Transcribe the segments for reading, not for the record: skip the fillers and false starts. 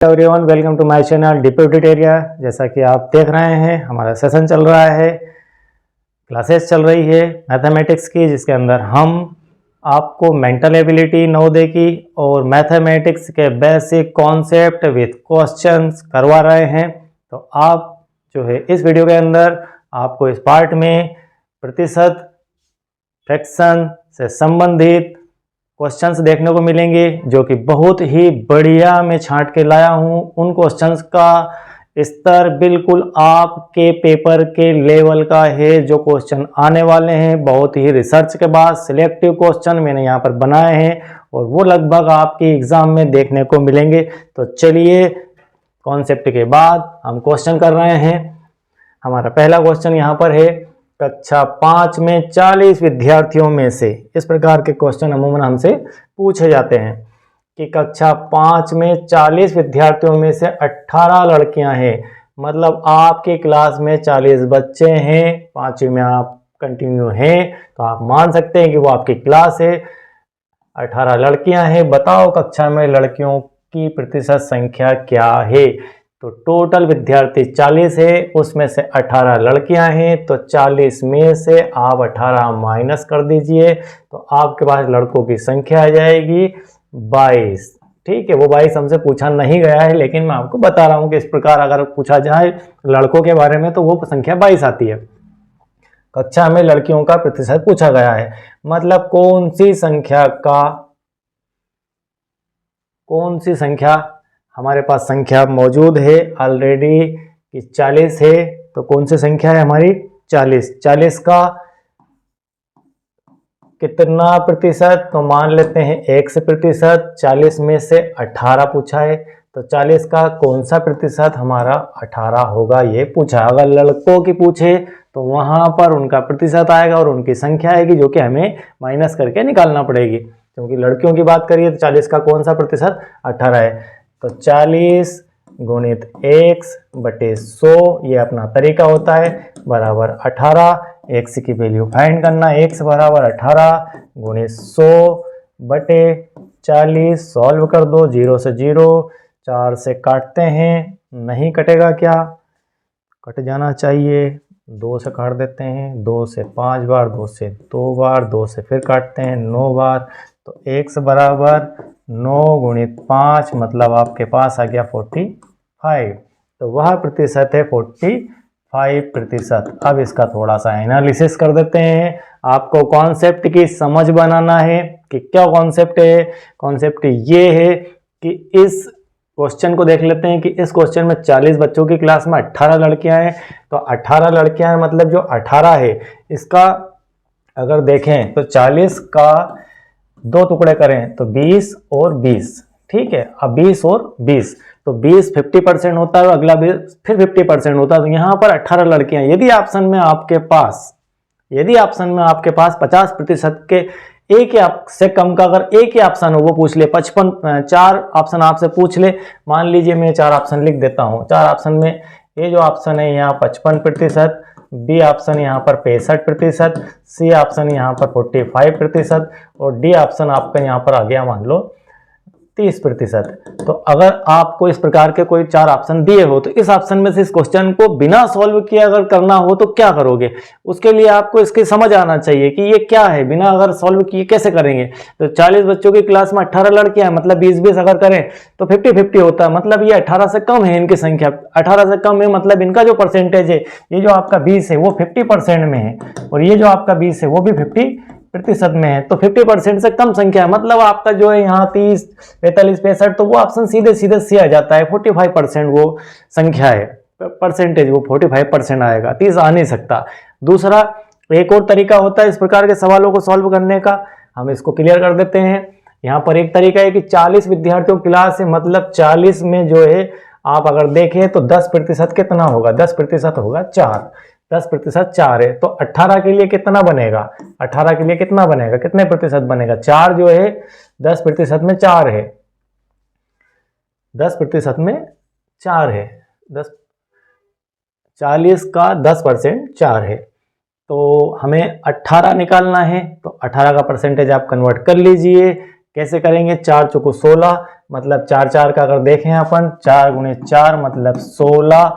Everyone, welcome to my channel deputed area. जैसा कि आप देख रहे हैं, हमारा सेशन चल रहा है, क्लासेस चल रही है मैथमेटिक्स की, जिसके अंदर हम आपको मेंटल एबिलिटी नवोदय की और मैथमेटिक्स के बेसिक कॉन्सेप्ट विथ क्वेश्चंस करवा रहे हैं। तो आप जो है इस वीडियो के अंदर आपको इस पार्ट में प्रतिशत, फ्रैक्शन से संबंधित क्वेश्चंस देखने को मिलेंगे, जो कि बहुत ही बढ़िया मैं छांट के लाया हूं। उन क्वेश्चंस का स्तर बिल्कुल आपके पेपर के लेवल का है। जो क्वेश्चन आने वाले हैं बहुत ही रिसर्च के बाद सिलेक्टिव क्वेश्चन मैंने यहाँ पर बनाए हैं और वो लगभग आपके एग्जाम में देखने को मिलेंगे। तो चलिए, कॉन्सेप्ट के बाद हम क्वेश्चन कर रहे हैं। हमारा पहला क्वेश्चन यहाँ पर है, कक्षा 5 में 40 विद्यार्थियों में से, इस प्रकार के क्वेश्चन अमूमन हमसे पूछे जाते हैं कि कक्षा 5 में 40 विद्यार्थियों में से 18 लड़कियां हैं। मतलब आपके क्लास में 40 बच्चे हैं, 5वीं में आप कंटिन्यू हैं, तो आप मान सकते हैं कि वो आपकी क्लास है। 18 लड़कियां हैं, बताओ कक्षा में लड़कियों की प्रतिशत संख्या क्या है। तो टोटल विद्यार्थी 40 है, उसमें से 18 लड़कियां हैं, तो 40 में से आप 18 माइनस कर दीजिए, तो आपके पास लड़कों की संख्या आ जाएगी 22। ठीक है, वो 22 हमसे पूछा नहीं गया है, लेकिन मैं आपको बता रहा हूं कि इस प्रकार अगर पूछा जाए लड़कों के बारे में तो वो संख्या 22 आती है। कक्षा में लड़कियों का प्रतिशत पूछा गया है, मतलब कौन सी संख्या हमारे पास संख्या मौजूद है ऑलरेडी कि 40 है। तो कौन सी संख्या है हमारी 40। 40 का कितना प्रतिशत, तो मान लेते हैं 100%। 40 में से 18 पूछा है, तो 40 का कौन सा प्रतिशत हमारा 18 होगा, ये पूछा। अगर लड़कों की पूछे तो वहां पर उनका प्रतिशत आएगा और उनकी संख्या आएगी, जो कि हमें माइनस करके निकालना पड़ेगी। क्योंकि लड़कियों की बात करिए तो 40 का कौन सा प्रतिशत 18 है। तो 40 गुणित x बटे 100, ये अपना तरीका होता है, बराबर 18। x की वैल्यू फाइंड करना, x बराबर 18 गुणित 100 बटे 40। सॉल्व कर दो, 0 से 0, 4 से काटते हैं, नहीं कटेगा क्या, कट जाना चाहिए। 2 से काट देते हैं, 2 से 5 बार, 2 से 2 बार, 2 से फिर काटते हैं 9 बार। तो x बराबर 9 गुणित 5, मतलब आपके पास आ गया 45। तो वह प्रतिशत है 45%। अब इसका थोड़ा सा एनालिसिस कर देते हैं। आपको कॉन्सेप्ट की समझ बनाना है कि क्या कॉन्सेप्ट है। कॉन्सेप्ट ये है कि इस क्वेश्चन को देख लेते हैं कि इस क्वेश्चन में 40 बच्चों की क्लास में 18 लड़कियां हैं। तो 18 लड़कियां हैं, मतलब जो 18 है, इसका अगर देखें तो 40 का 2 टुकड़े करें तो 20 और 20। ठीक है, अब 20 और 20, तो 20 50% होता है, अगला 20 फिर 50% होता है। तो यहाँ पर 18 लड़कियां, यदि ऑप्शन में आपके पास 50% के एक ही से कम का अगर एक ही ऑप्शन हो, वो पूछ ले 55, 4 ऑप्शन आपसे पूछ ले। मान लीजिए मैं 4 ऑप्शन लिख देता हूँ। 4 ऑप्शन में ये जो ऑप्शन है यहाँ 55%, बी ऑप्शन यहाँ पर 65%, सी ऑप्शन यहाँ पर 45% और डी ऑप्शन आपका यहाँ पर आ गया मान लो 30%। तो अगर आपको इस प्रकार के कोई 4 ऑप्शन दिए हो, तो इस ऑप्शन में से इस क्वेश्चन को बिना सॉल्व किए अगर करना हो तो क्या करोगे, उसके लिए आपको इसकी समझ आना चाहिए कि ये क्या है। बिना अगर सॉल्व किए कैसे करेंगे। तो 40 बच्चों की क्लास में 18 लड़कियां हैं, मतलब 20-20 अगर करें तो 50-50 होता है। मतलब ये 18 से कम है, इनकी संख्या 18 से कम है, मतलब इनका जो परसेंटेज है, ये जो आपका 20 है वो 50% में है और ये जो आपका 20 है वो भी 50% में है। तो 50% से कम संख्या है, मतलब आपका जो है यहाँ 30, 45, 65, तो वो ऑप्शन सीधे सी आ जाता है। 45% वो संख्या है, परसेंटेज वो 45% आएगा, 30 आ नहीं सकता। दूसरा एक और तरीका होता है इस प्रकार के सवालों को सॉल्व करने का, हम इसको क्लियर कर देते हैं। यहाँ पर एक तरीका है कि 40 विद्यार्थियों की क्लास है, मतलब 40 में जो है आप अगर देखें तो 10% कितना होगा, 10% होगा 4, 10% 4 है। तो 18 के लिए कितना बनेगा, 18 के लिए कितना बनेगा, कितने प्रतिशत बनेगा, 4 जो है 10% में 4 है, 10% में 4 है, 40 का 10% 4 है। तो हमें 18 निकालना है, तो 18 का परसेंटेज आप कन्वर्ट कर लीजिए। कैसे करेंगे, 4 चौको 16, मतलब 4 का अगर देखें अपन 4 गुणे 4 मतलब 16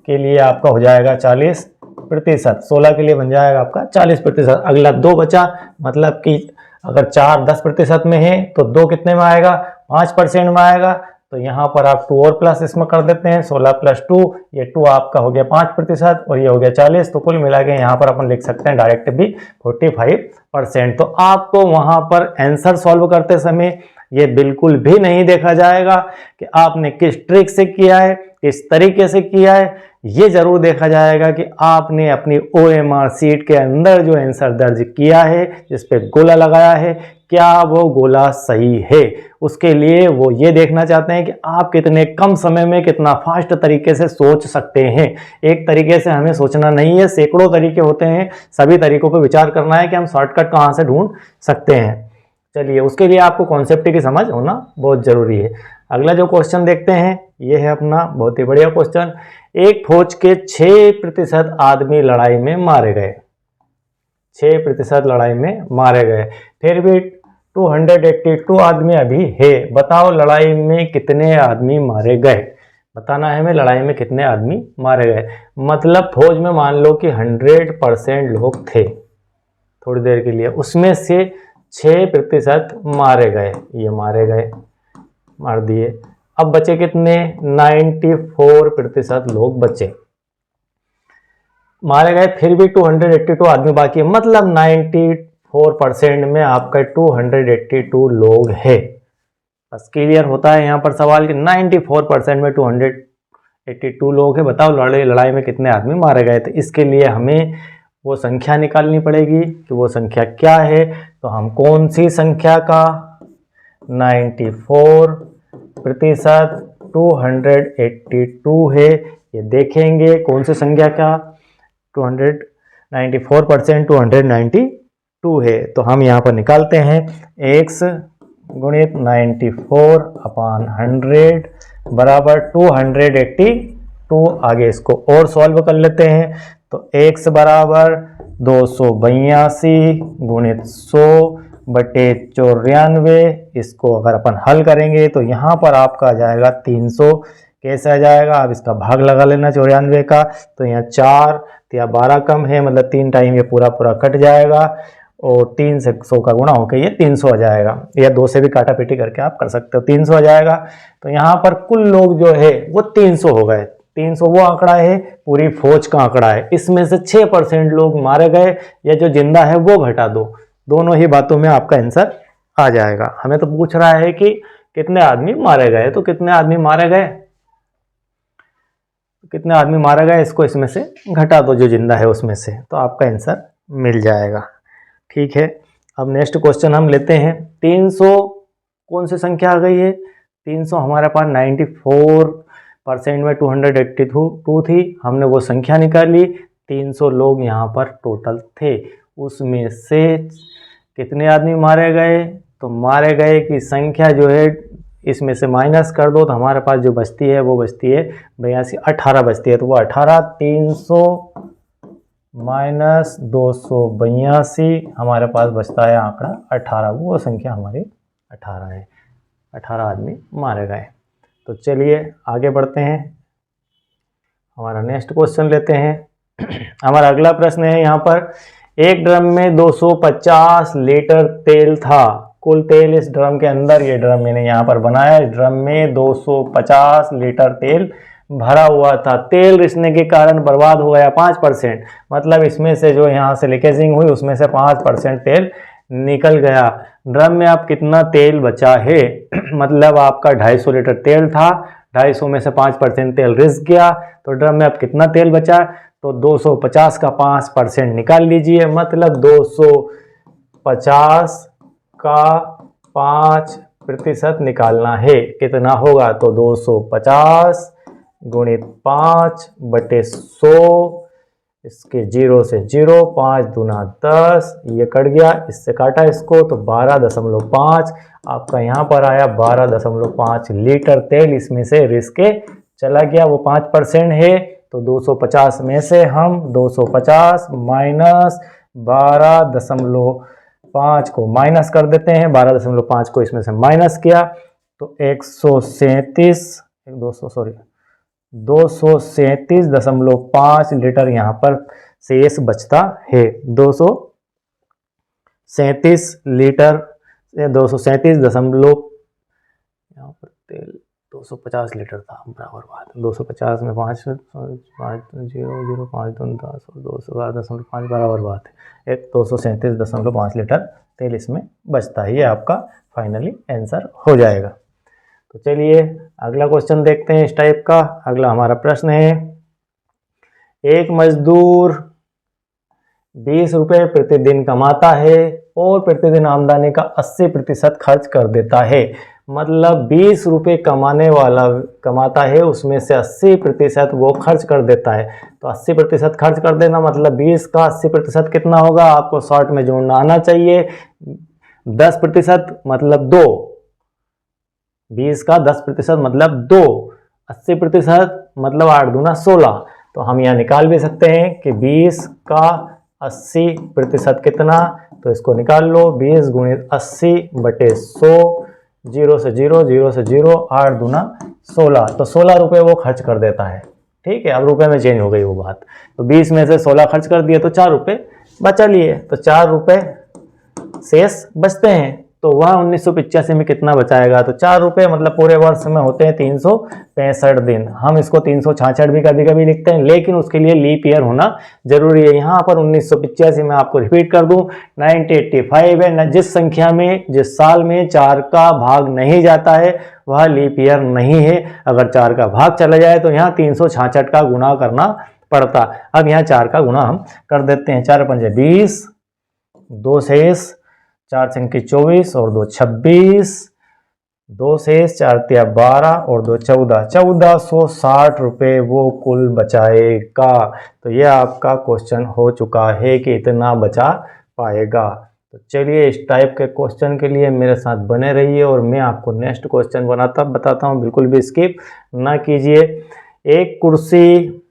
के लिए आपका हो जाएगा 40%। 16 के लिए बन जाएगा आपका 40%। अगला 2 बचा, मतलब कि अगर 4 10% में है तो 2 कितने में आएगा, 5% में आएगा। तो यहाँ पर आप 2 और प्लस इसमें कर देते हैं, 16 + 2, ये 2 आपका हो गया 5% और ये हो गया 40। तो कुल मिला के यहाँ पर अपन लिख सकते हैं डायरेक्ट भी 45%। तो आपको वहाँ पर आंसर सॉल्व करते समय ये बिल्कुल भी नहीं देखा जाएगा कि आपने किस ट्रिक से किया है, किस तरीके से किया है। ये जरूर देखा जाएगा कि आपने अपनी OMR शीट के अंदर जो आंसर दर्ज किया है, जिस पे गोला लगाया है, क्या वो गोला सही है। उसके लिए वो ये देखना चाहते हैं कि आप कितने कम समय में कितना फास्ट तरीके से सोच सकते हैं। एक तरीके से हमें सोचना नहीं है, सैकड़ों तरीके होते हैं। सभी तरीकों पर विचार करना है कि हम शॉर्टकट कहाँ से ढूंढ सकते हैं। चलिए, उसके लिए आपको कॉन्सेप्ट की समझ होना बहुत जरूरी है। अगला जो क्वेश्चन देखते हैं ये है अपना बहुत ही बढ़िया क्वेश्चन। एक फौज के 6% आदमी लड़ाई में मारे गए, 6% लड़ाई में मारे गए, फिर भी 282 आदमी अभी है। बताओ लड़ाई में कितने आदमी मारे गए। बताना है हमें लड़ाई में कितने आदमी मारे गए। मतलब फौज में मान लो कि 100% लोग थे थोड़ी देर के लिए, उसमें से 6% मारे गए, ये मारे गए, मार दिए। अब बचे कितने, 94% लोग बचे, मारे गए, फिर भी 282 आदमी बाकी है। मतलब 94% में आपका 282 लोग हैं। बस क्लियर होता है यहाँ पर सवाल कि 94% में 282 लोग हैं। बताओ लड़ाई में कितने आदमी मारे गए। तो इसके लिए हमें वो संख्या निकालनी पड़ेगी कि वो संख्या क्या है। तो हम कौन सी संख्या का 94% 282 है, ये देखेंगे कौन सी संख्या का 94% 292 है। तो हम यहाँ पर निकालते हैं x गुणित 94/100 बराबर 282। आगे इसको और सॉल्व कर लेते हैं। तो x बराबर 282 गुणित 100/94। इसको अगर अपन हल करेंगे तो यहाँ पर आपका आ जाएगा 300। कैसे आ जाएगा, आप इसका भाग लगा लेना 94 का। तो यहाँ 4 या 12 कम है, मतलब 3 टाइम ये पूरा कट जाएगा और 3 से 100 का गुणा होकर ये 300 आ जाएगा। या 2 से भी काटा पीटी करके आप कर सकते हो, 300 आ जाएगा। तो यहाँ पर कुल लोग जो है वो 300 हो गए। 300 वो आंकड़ा है, पूरी फौज का आंकड़ा है। इसमें से 6% लोग मारे गए या जो जिंदा है वो घटा दो, दोनों ही बातों में आपका आंसर आ जाएगा। हमें तो पूछ रहा है कि कितने आदमी मारे गए, तो कितने आदमी मारे गए, कितने आदमी मारा गया, इसको इसमें से घटा दो जो जिंदा है उसमें से, तो आपका आंसर मिल जाएगा। ठीक है, अब नेक्स्ट क्वेश्चन हम लेते हैं। 300 कौन सी संख्या आ गई है, 300 हमारे पास 94% में 282 थी, हमने वो संख्या निकाली। 300 लोग यहाँ पर टोटल थे, उसमें से कितने आदमी मारे गए। तो मारे गए की संख्या जो है इसमें से माइनस कर दो तो हमारे पास जो बचती है वो बचती है 82, 18 बचती है। तो वो 18, 300 माइनस 282 हमारे पास बचता है आंकड़ा 18। वो संख्या हमारी 18 है, 18 आदमी मारे गए। तो चलिए आगे बढ़ते हैं, हमारा नेक्स्ट क्वेश्चन लेते हैं। हमारा अगला प्रश्न है यहाँ पर, एक ड्रम में 250 लीटर तेल था। कुल तेल इस ड्रम के अंदर, ये ड्रम मैंने यहाँ पर बनाया, इस ड्रम में 250 लीटर तेल भरा हुआ था। तेल रिसने के कारण बर्बाद हो गया 5%। मतलब इसमें से जो यहाँ से लीकेजिंग हुई उसमें से 5% तेल निकल गया। ड्रम में अब कितना तेल बचा है। मतलब आपका 250 लीटर तेल था, 250 में से 5% तेल रिस गया, तो ड्रम में अब कितना तेल बचा। तो 250 का 5% निकाल लीजिए। मतलब 250 का 5% निकालना है, कितना होगा। तो 250 गुणित 5/100, इसके 0 से 0, 5 दूना 10, ये कट गया, इससे काटा इसको तो 12.5 आपका यहाँ पर आया। 12.5 लीटर तेल इसमें से रिस के चला गया, वो 5% है। तो 250 में से हम 250 माइनस 12.5 को माइनस कर देते हैं। 12.5 को इसमें से माइनस किया तो 237.5 लीटर यहाँ पर शेष बचता है। 237 लीटर, 237 दशमलव, यहाँ पर तेल 250 लीटर था, बराबर बात। 250 में 5 0 0 5 2 10 और 212.5 बराबर बात है। 237.5 लीटर तेल इसमें बचता है। ये आपका फाइनली आंसर हो जाएगा। तो चलिए अगला क्वेश्चन देखते हैं इस टाइप का। अगला हमारा प्रश्न है, एक मजदूर 20 रुपये प्रतिदिन कमाता है और प्रतिदिन आमदनी का 80% खर्च कर देता है। मतलब 20 रुपये कमाता है, उसमें से 80% वो खर्च कर देता है। तो 80% खर्च कर देना मतलब 20 का 80% कितना होगा, आपको शॉर्ट में जोड़ना आना चाहिए। 10% मतलब 2, 20 का 10% मतलब 2, 80% मतलब 8 दूना 16। तो हम यहाँ निकाल भी सकते हैं कि 20 का 80% कितना, तो इसको निकाल लो। 20 गुणित 80 बटे 100, 0 से 0, 0 से 0, 8 दूना 16। तो 16 रुपये वो खर्च कर देता है। ठीक है, अब रुपए में चेंज हो गई वो बात। तो 20 में से 16 खर्च कर दिए तो 4 रुपये बचा लिए, तो 4 रुपये शेष बचते हैं। तो वह 1985 में कितना बचाएगा, तो 4 रुपये मतलब पूरे वर्ष में होते हैं 365 दिन। हम इसको 366 भी कभी कभी लिखते हैं, लेकिन उसके लिए लीप ईयर होना जरूरी है। यहाँ पर 1985 में आपको रिपीट कर दूं, 1985 है। जिस संख्या में, जिस साल में 4 का भाग नहीं जाता है वह लीप ईयर नहीं है। अगर 4 का भाग चला जाए तो यहाँ 366 का गुणा करना पड़ता। अब यहाँ 4 का गुणा हम कर देते हैं। 4 पंजे 20, 2 शेष, 4 छंके 24 और 2 26, 2 शेष, 4 तिया 12 और 2 14, 1460 रुपये वो कुल बचाएगा। तो ये आपका क्वेश्चन हो चुका है कि इतना बचा पाएगा। तो चलिए इस टाइप के क्वेश्चन के लिए मेरे साथ बने रहिए और मैं आपको नेक्स्ट क्वेश्चन बताता हूँ। बिल्कुल भी स्किप ना कीजिए। एक कुर्सी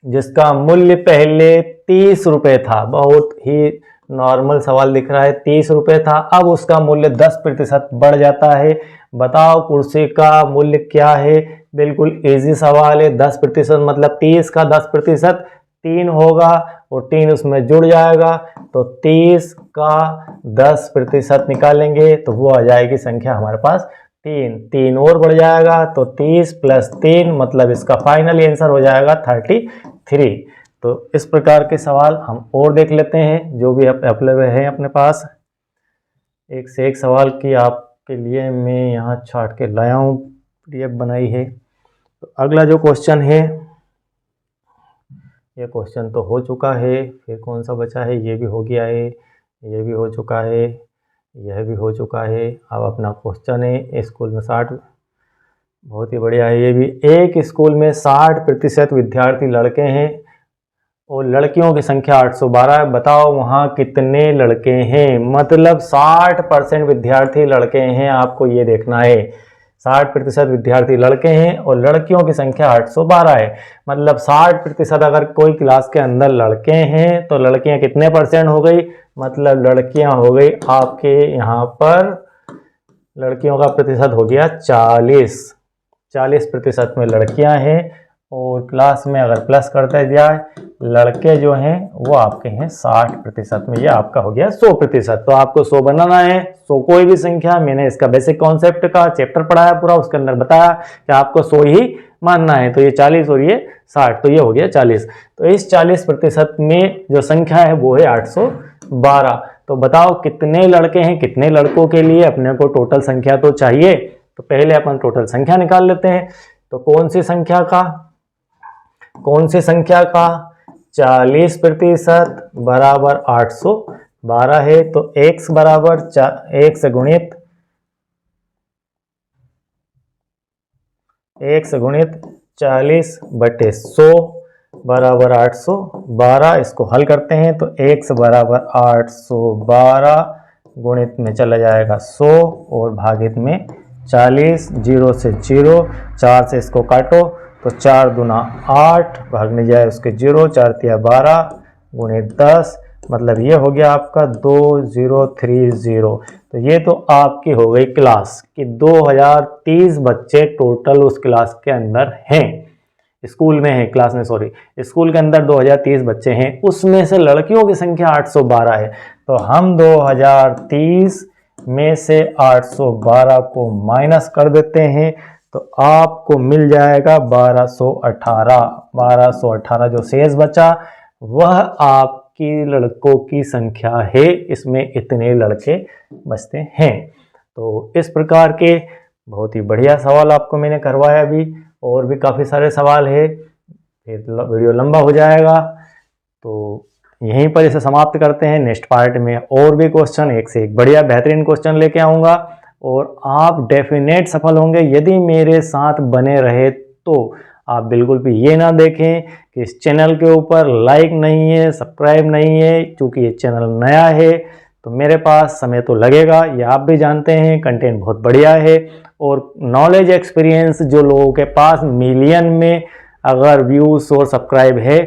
जिसका मूल्य पहले 30 रुपये था, बहुत ही नॉर्मल सवाल दिख रहा है, 30 रुपये था, अब उसका मूल्य 10% बढ़ जाता है। बताओ कुर्सी का मूल्य क्या है। बिल्कुल इजी सवाल है। 10% मतलब 30 का 10% 3 होगा और 3 उसमें जुड़ जाएगा, तो 30 का 10% निकालेंगे तो वो आ जाएगी संख्या हमारे पास 3। 3 और बढ़ जाएगा तो 30 + 3 मतलब इसका फाइनल आंसर हो जाएगा 33। तो इस प्रकार के सवाल हम और देख लेते हैं जो भी अवेलेबल है अपने पास। एक से एक सवाल की आपके लिए मैं यहाँ छाट के लाया हूँ, PDF बनाई है। तो अगला जो क्वेश्चन है, ये क्वेश्चन तो हो चुका है, फिर कौन सा बचा है, ये भी हो गया है, ये भी हो चुका है, यह भी हो चुका है। अब अपना क्वेश्चन है, स्कूल में 60, बहुत ही बढ़िया है ये भी। एक स्कूल में 60% विद्यार्थी लड़के हैं और लड़कियों की संख्या 812 है। बताओ वहाँ कितने लड़के हैं। मतलब 60% विद्यार्थी लड़के हैं, आपको ये देखना है। 60% विद्यार्थी लड़के हैं और लड़कियों की संख्या 812 है। मतलब 60% अगर कोई क्लास के अंदर लड़के हैं तो लड़कियां कितने % हो गई, मतलब लड़कियां हो गई आपके यहाँ पर, लड़कियों का प्रतिशत हो गया 40% में लड़कियां हैं और क्लास में अगर प्लस करते जाए लड़के जो हैं वो आपके हैं 60% में। ये आपका हो गया 100%। तो आपको 100 बनाना है। 100 कोई भी संख्या, मैंने इसका बेसिक कॉन्सेप्ट का चैप्टर पढ़ाया पूरा, उसके अंदर बताया कि आपको 100 ही मानना है। तो ये 40 और ये 60, तो ये हो गया 40। तो इस 40% में जो संख्या है वो है 812। तो बताओ कितने लड़के हैं, कितने लड़कों के लिए अपने को टोटल संख्या तो चाहिए। तो पहले अपन टोटल संख्या निकाल लेते हैं। तो कौन सी संख्या का 40% बराबर 812 है। तो x बराबर x गुणित 40 बटे 100 बराबर 812। इसको हल करते हैं तो x बराबर 812 गुणित में चला जाएगा 100 और भागित में 40, 0 से 0, 4 से इसको काटो तो 4 दूना 8, भागने जाए उसके 0, 4 तिया 12 गुणित 10 मतलब ये हो गया आपका 2030। तो ये तो आपकी हो गई क्लास कि 2030 बच्चे टोटल उस क्लास के अंदर हैं, स्कूल में है, क्लास में सॉरी, स्कूल के अंदर 2030 बच्चे हैं, उसमें से लड़कियों की संख्या 812 है। तो हम 2030 में से 812 को माइनस कर देते हैं तो आपको मिल जाएगा 1218। 1218 जो शेष बचा वह आपकी लड़कों की संख्या है, इसमें इतने लड़के बचते हैं। तो इस प्रकार के बहुत ही बढ़िया सवाल आपको मैंने करवाया अभी, और भी काफ़ी सारे सवाल है, फिर वीडियो लंबा हो जाएगा। तो यहीं पर इसे समाप्त करते हैं। नेक्स्ट पार्ट में और भी क्वेश्चन, एक से एक बढ़िया बेहतरीन क्वेश्चन लेके आऊँगा और आप डेफिनेट सफल होंगे यदि मेरे साथ बने रहे। तो आप बिल्कुल भी ये ना देखें कि इस चैनल के ऊपर लाइक नहीं है, सब्सक्राइब नहीं है, क्योंकि ये चैनल नया है तो मेरे पास समय तो लगेगा, ये आप भी जानते हैं। कंटेंट बहुत बढ़िया है और नॉलेज एक्सपीरियंस जो लोगों के पास मिलियन में अगर व्यूज़ और सब्सक्राइब है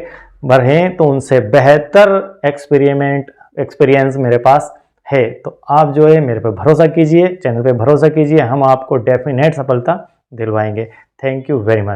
बढ़ें तो उनसे बेहतर एक्सपीरियंस मेरे पास है। तो आप जो है मेरे पे भरोसा कीजिए, चैनल पे भरोसा कीजिए, हम आपको डेफिनेट सफलता दिलवाएंगे। Thank you very much.